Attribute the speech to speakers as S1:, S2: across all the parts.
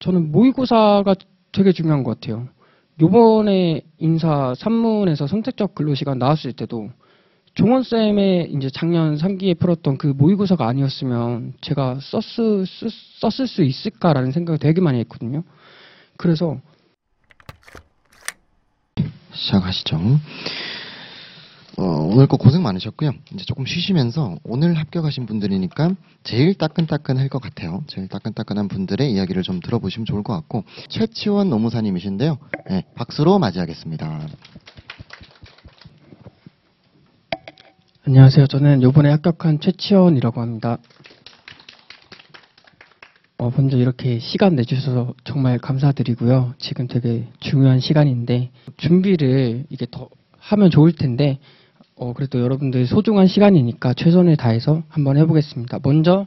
S1: 저는 모의고사가 되게 중요한 것 같아요. 요번에 인사 3문에서 선택적 근로시간 나왔을 때도 종원쌤의 이제 작년 3기에 풀었던 그 모의고사가 아니었으면 제가 썼을 수 있을까라는 생각을 되게 많이 했거든요. 그래서
S2: 시작하시죠. 오늘 거 고생 많으셨고요. 이제 조금 쉬시면서 오늘 합격하신 분들이니까 제일 따끈따끈할 것 같아요. 제일 따끈따끈한 분들의 이야기를 좀 들어보시면 좋을 것 같고, 최치원 노무사님이신데요. 네, 박수로 맞이하겠습니다.
S1: 안녕하세요. 저는 요번에 합격한 최치원이라고 합니다. 먼저 이렇게 시간 내주셔서 정말 감사드리고요. 지금 되게 중요한 시간인데 준비를 이게 더 하면 좋을 텐데 그래도 여러분들 소중한 시간이니까 최선을 다해서 한번 해보겠습니다. 먼저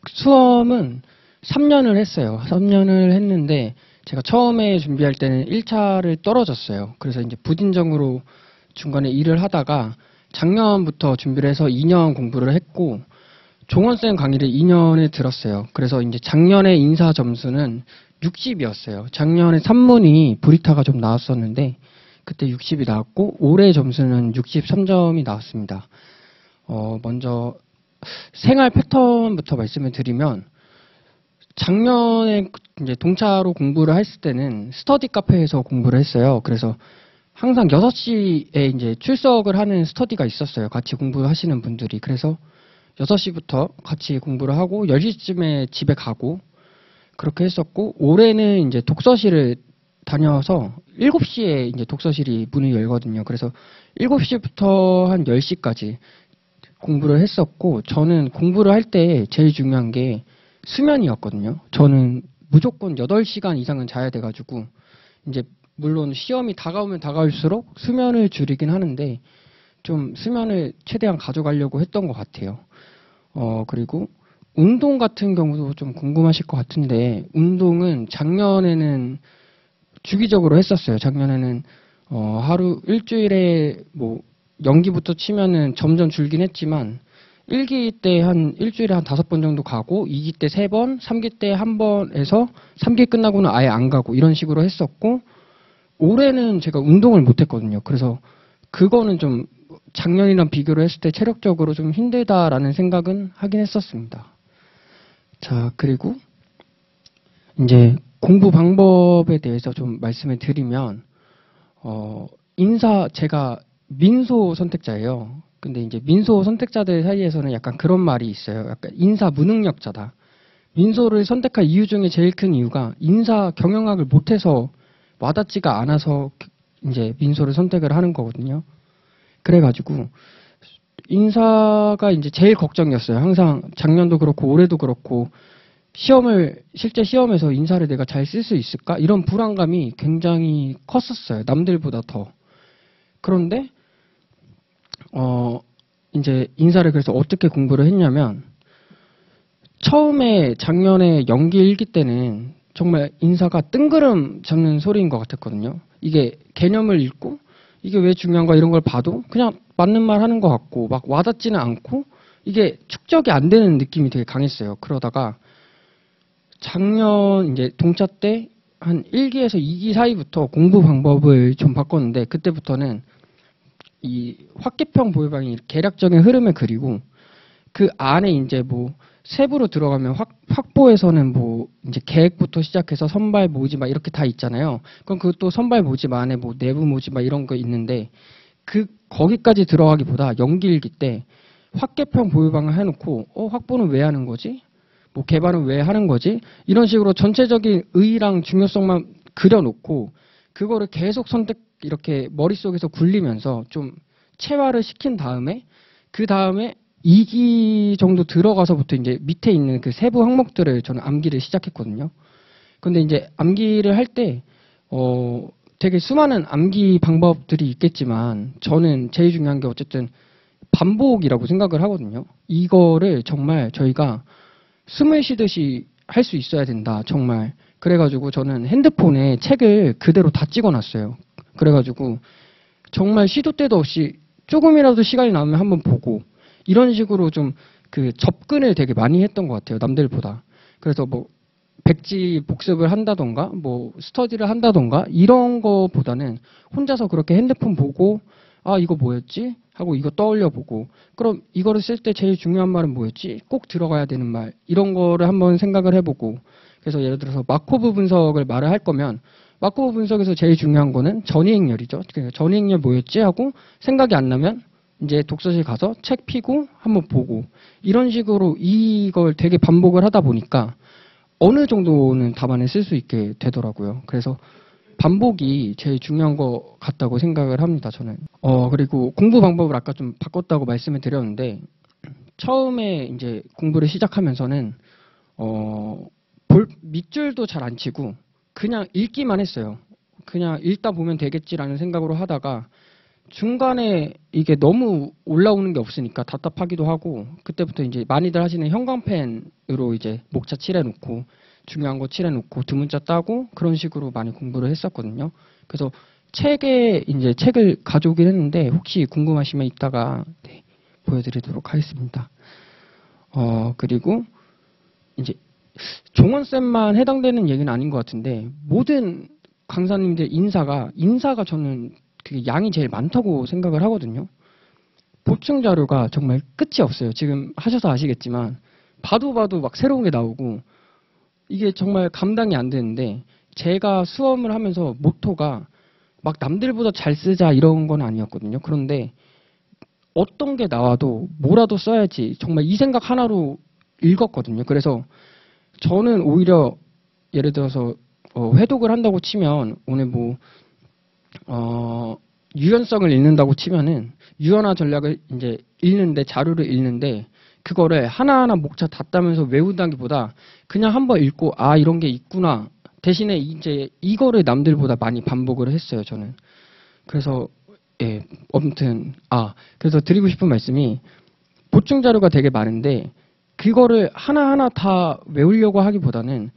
S1: 수험은 3년을 했어요. 3년을 했는데 제가 처음에 준비할 때는 1차를 떨어졌어요. 그래서 이제 부진정으로 중간에 일을 하다가 작년부터 준비를 해서 2년 공부를 했고 종원쌤 강의를 2년에 들었어요. 그래서 이제 작년에 인사 점수는 60이었어요. 작년에 3문이 브리타가 좀 나왔었는데 그때 60이 나왔고 올해 점수는 63점이 나왔습니다. 먼저 생활 패턴부터 말씀을 드리면 작년에 이제 동차로 공부를 했을 때는 스터디 카페에서 공부를 했어요. 그래서 항상 6시에 이제 출석을 하는 스터디가 있었어요. 같이 공부하시는 분들이. 그래서 6시부터 같이 공부를 하고 10시쯤에 집에 가고 그렇게 했었고 올해는 이제 독서실을 다녀서 7시에 이제 독서실이 문을 열거든요. 그래서 7시부터 한 10시까지 공부를 했었고 저는 공부를 할 때 제일 중요한 게 수면이었거든요. 저는 무조건 8시간 이상은 자야 돼가지고 이제 물론 시험이 다가오면 다가올수록 수면을 줄이긴 하는데 좀 수면을 최대한 가져가려고 했던 것 같아요. 그리고 운동 같은 경우도 좀 궁금하실 것 같은데 운동은 작년에는 주기적으로 했었어요. 작년에는 하루 일주일에 뭐 연기부터 치면은 점점 줄긴 했지만 1기 때 한 일주일에 한 5번 정도 가고 2기 때 3번, 3기 때 1번에서 3기 끝나고는 아예 안 가고 이런 식으로 했었고 올해는 제가 운동을 못 했거든요. 그래서 그거는 좀 작년이랑 비교를 했을 때 체력적으로 좀 힘들다라는 생각은 하긴 했었습니다. 자, 그리고 이제 공부 방법에 대해서 좀 말씀을 드리면 제가 민소 선택자예요. 근데 이제 민소 선택자들 사이에서는 약간 그런 말이 있어요. 약간 인사 무능력자다. 민소를 선택할 이유 중에 제일 큰 이유가 인사 경영학을 못해서 와닿지가 않아서 이제 민소를 선택을 하는 거거든요. 그래가지고 인사가 이제 제일 걱정이었어요. 항상 작년도 그렇고 올해도 그렇고 실제 시험에서 인사를 내가 잘 쓸 수 있을까? 이런 불안감이 굉장히 컸었어요. 남들보다 더. 그런데 이제 인사를 그래서 어떻게 공부를 했냐면 처음에 작년에 연기 1기 때는 정말 인사가 뜬구름 잡는 소리인 것 같았거든요. 이게 개념을 읽고 이게 왜 중요한가 이런 걸 봐도 그냥 맞는 말 하는 것 같고 막 와닿지는 않고 이게 축적이 안 되는 느낌이 되게 강했어요. 그러다가 작년 이제 동차 때 한 1기에서 2기 사이부터 공부 방법을 좀 바꿨는데 그때부터는 이 확기평 보유방이 계략적인 흐름을 그리고 그 안에 이제 뭐 세부로 들어가면 확보에서는 뭐 이제 계획부터 시작해서 선발 모집 막 이렇게 다 있잖아요. 그럼 그것도 선발 모집 안에 뭐 내부 모집 막 이런 거 있는데 거기까지 들어가기보다 연기 일기 때 확계평 보유방을 해놓고 확보는 왜 하는 거지? 뭐 개발은 왜 하는 거지? 이런 식으로 전체적인 의의랑 중요성만 그려놓고 그거를 계속 이렇게 머릿속에서 굴리면서 좀 체화를 시킨 다음에 그 다음에 2기 정도 들어가서부터 이제 밑에 있는 그 세부 항목들을 저는 암기를 시작했거든요. 근데 이제 암기를 할 때, 되게 수많은 암기 방법들이 있겠지만 저는 제일 중요한 게 어쨌든 반복이라고 생각을 하거든요. 이거를 정말 저희가 숨을 쉬듯이 할 수 있어야 된다, 정말. 그래가지고 저는 핸드폰에 책을 그대로 다 찍어놨어요. 그래가지고 정말 시도 때도 없이 조금이라도 시간이 나면 한번 보고 이런 식으로 좀 그 접근을 되게 많이 했던 것 같아요. 남들보다. 그래서 뭐 백지 복습을 한다던가 뭐 스터디를 한다던가 이런 거보다는 혼자서 그렇게 핸드폰 보고 아 이거 뭐였지? 하고 이거 떠올려 보고 그럼 이거를 쓸 때 제일 중요한 말은 뭐였지? 꼭 들어가야 되는 말 이런 거를 한번 생각을 해보고 그래서 예를 들어서 마코브 분석을 말을 할 거면 마코브 분석에서 제일 중요한 거는 전이행렬이죠. 그러니까 전이행렬 뭐였지? 하고 생각이 안 나면 이제 독서실 가서 책 피고 한번 보고 이런 식으로 이걸 되게 반복을 하다 보니까 어느 정도는 답안을 쓸 수 있게 되더라고요. 그래서 반복이 제일 중요한 것 같다고 생각을 합니다, 저는. 그리고 공부 방법을 아까 좀 바꿨다고 말씀을 드렸는데, 처음에 이제 공부를 시작하면서는, 밑줄도 잘 안 치고, 그냥 읽기만 했어요. 그냥 읽다 보면 되겠지라는 생각으로 하다가, 중간에 이게 너무 올라오는 게 없으니까 답답하기도 하고 그때부터 이제 많이들 하시는 형광펜으로 이제 목차 칠해놓고 중요한 거 칠해놓고 두 문자 따고 그런 식으로 많이 공부를 했었거든요. 그래서 이제 책을 가져오긴 했는데 혹시 궁금하시면 이따가 네, 보여드리도록 하겠습니다. 그리고 이제 종원쌤만 해당되는 얘기는 아닌 것 같은데 모든 강사님들 인사가 저는 그게 양이 제일 많다고 생각을 하거든요. 보충 자료가 정말 끝이 없어요. 지금 하셔서 아시겠지만 봐도 막 새로운 게 나오고 이게 정말 감당이 안 되는데 제가 수험을 하면서 모토가 막 남들보다 잘 쓰자 이런 건 아니었거든요. 그런데 어떤 게 나와도 뭐라도 써야지 정말 이 생각 하나로 읽었거든요. 그래서 저는 오히려 예를 들어서 회독을 한다고 치면 오늘 유연성을 읽는다고 치면은 유연화 전략을 이제 읽는데 자료를 읽는데 그거를 하나하나 목차 다 따면서 외운다기보다 그냥 한번 읽고 아 이런 게 있구나 대신에 이제 이거를 남들보다 많이 반복을 했어요 저는. 그래서 예 아무튼 그래서 드리고 싶은 말씀이 보충 자료가 되게 많은데 그거를 하나하나 다 외우려고 하기보다는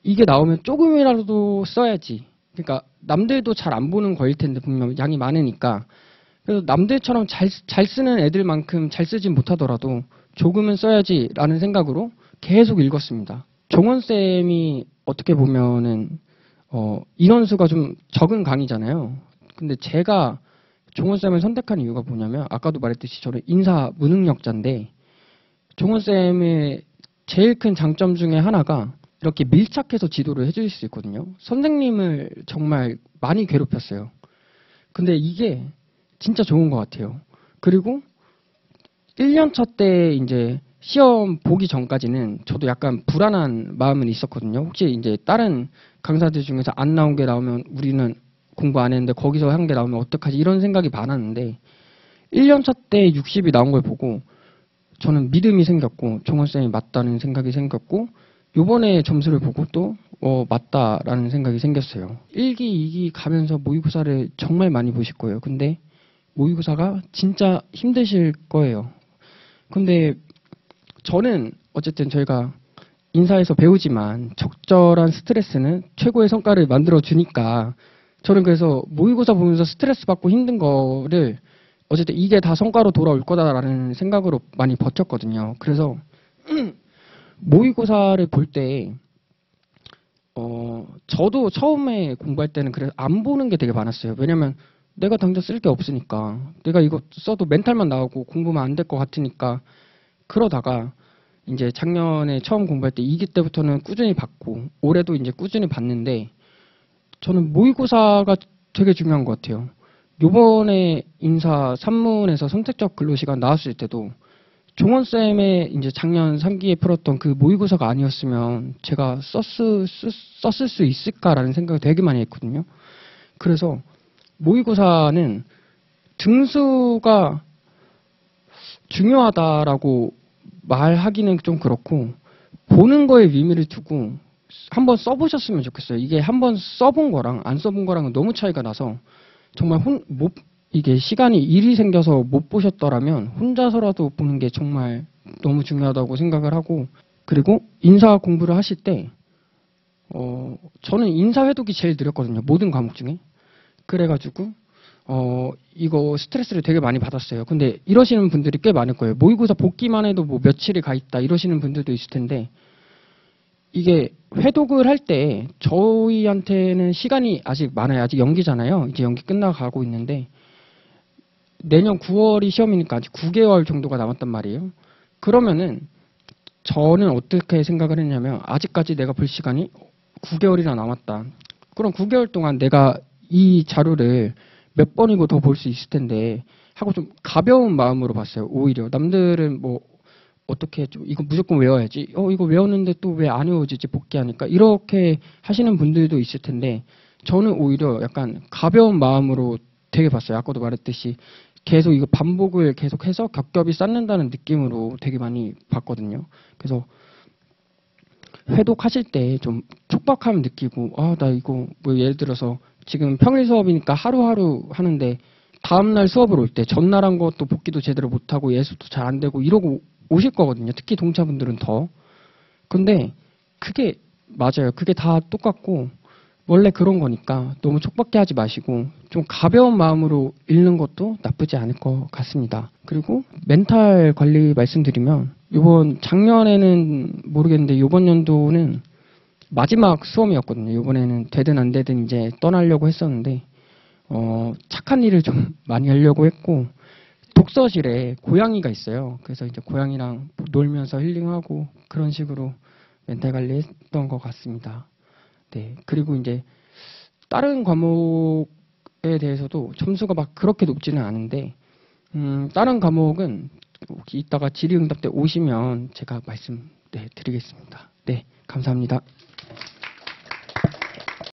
S1: 이게 나오면 조금이라도 써야지. 그러니까 남들도 잘 안 보는 거일 텐데 분명 양이 많으니까 그래서 남들처럼 잘 쓰는 애들만큼 잘 쓰진 못하더라도 조금은 써야지라는 생각으로 계속 읽었습니다. 종원쌤이 어떻게 보면은 인원수가 좀 적은 강의잖아요. 근데 제가 종원쌤을 선택한 이유가 뭐냐면 아까도 말했듯이 저는 인사 무능력자인데 종원쌤의 제일 큰 장점 중에 하나가 이렇게 밀착해서 지도를 해주실 수 있거든요. 선생님을 정말 많이 괴롭혔어요. 근데 이게 진짜 좋은 것 같아요. 그리고 1년차 때 이제 시험 보기 전까지는 저도 약간 불안한 마음은 있었거든요. 혹시 이제 다른 강사들 중에서 안 나온 게 나오면 우리는 공부 안 했는데 거기서 한 게 나오면 어떡하지 이런 생각이 많았는데 1년차 때 60이 나온 걸 보고 저는 믿음이 생겼고 종원쌤이 맞다는 생각이 생겼고 요번에 점수를 보고 또 맞다라는 생각이 생겼어요. 1기, 2기 가면서 모의고사를 정말 많이 보실 거예요. 근데 모의고사가 진짜 힘드실 거예요. 근데 저는 어쨌든 저희가 인사에서 배우지만 적절한 스트레스는 최고의 성과를 만들어 주니까 저는 그래서 모의고사 보면서 스트레스 받고 힘든 거를 어쨌든 이게 다 성과로 돌아올 거다라는 생각으로 많이 버텼거든요. 그래서 모의고사를 볼 때, 저도 처음에 공부할 때는 그래서 안 보는 게 되게 많았어요. 왜냐면 내가 당장 쓸 게 없으니까. 내가 이거 써도 멘탈만 나오고 공부만 안 될 것 같으니까. 그러다가 이제 작년에 처음 공부할 때 2기 때부터는 꾸준히 봤고, 올해도 이제 꾸준히 봤는데, 저는 모의고사가 되게 중요한 것 같아요. 요번에 인사 3문에서 선택적 근로시간 나왔을 때도 종원쌤의 이제 작년 3기에 풀었던 그 모의고사가 아니었으면 제가 썼을 수 있을까라는 생각을 되게 많이 했거든요. 그래서 모의고사는 등수가 중요하다라고 말하기는 좀 그렇고 보는 거에 의미를 두고 한번 써보셨으면 좋겠어요. 이게 한번 써본 거랑 안 써본 거랑은 너무 차이가 나서 정말 이게 시간이 일이 생겨서 못 보셨더라면 혼자서라도 보는 게 정말 너무 중요하다고 생각을 하고 그리고 인사 공부를 하실 때 저는 인사 회독이 제일 느렸거든요. 모든 과목 중에. 그래가지고 이거 스트레스를 되게 많이 받았어요. 근데 이러시는 분들이 꽤 많을 거예요. 모의고사 복기만 해도 뭐 며칠이 가 있다 이러시는 분들도 있을 텐데 이게 회독을 할 때 저희한테는 시간이 아직 많아요. 아직 연기잖아요. 이제 연기 끝나가고 있는데 내년 9월이 시험이니까 아직 9개월 정도가 남았단 말이에요. 그러면은 저는 어떻게 생각을 했냐면 아직까지 내가 볼 시간이 9개월이나 남았다. 그럼 9개월 동안 내가 이 자료를 몇 번이고 더 볼 수 있을 텐데 하고 좀 가벼운 마음으로 봤어요. 오히려 남들은 뭐 어떻게 좀 이거 무조건 외워야지. 이거 외웠는데 또 왜 안 외워지지 복귀하니까 이렇게 하시는 분들도 있을 텐데 저는 오히려 약간 가벼운 마음으로 되게 봤어요. 아까도 말했듯이 계속 이거 반복을 계속해서 겹겹이 쌓는다는 느낌으로 되게 많이 봤거든요. 그래서 회독하실 때 좀 촉박함 느끼고 나 이거 뭐 예를 들어서 지금 평일 수업이니까 하루하루 하는데 다음날 수업을 올 때 전날 한 것도 복기도 제대로 못하고 예습도 잘 안 되고 이러고 오실 거거든요. 특히 동차분들은 더. 근데 그게 맞아요. 그게 다 똑같고 원래 그런 거니까 너무 촉박해 하지 마시고 좀 가벼운 마음으로 읽는 것도 나쁘지 않을 것 같습니다. 그리고 멘탈 관리 말씀드리면 이번 작년에는 모르겠는데 이번 연도는 마지막 수험이었거든요. 이번에는 되든 안 되든 이제 떠나려고 했었는데 착한 일을 좀 많이 하려고 했고 독서실에 고양이가 있어요. 그래서 이제 고양이랑 놀면서 힐링하고 그런 식으로 멘탈 관리했던 것 같습니다. 네. 그리고 이제 다른 과목에 대해서도 점수가 막 그렇게 높지는 않은데 다른 과목은 혹시 이따가 질의응답 때 오시면 제가 말씀 드리겠습니다. 네. 감사합니다.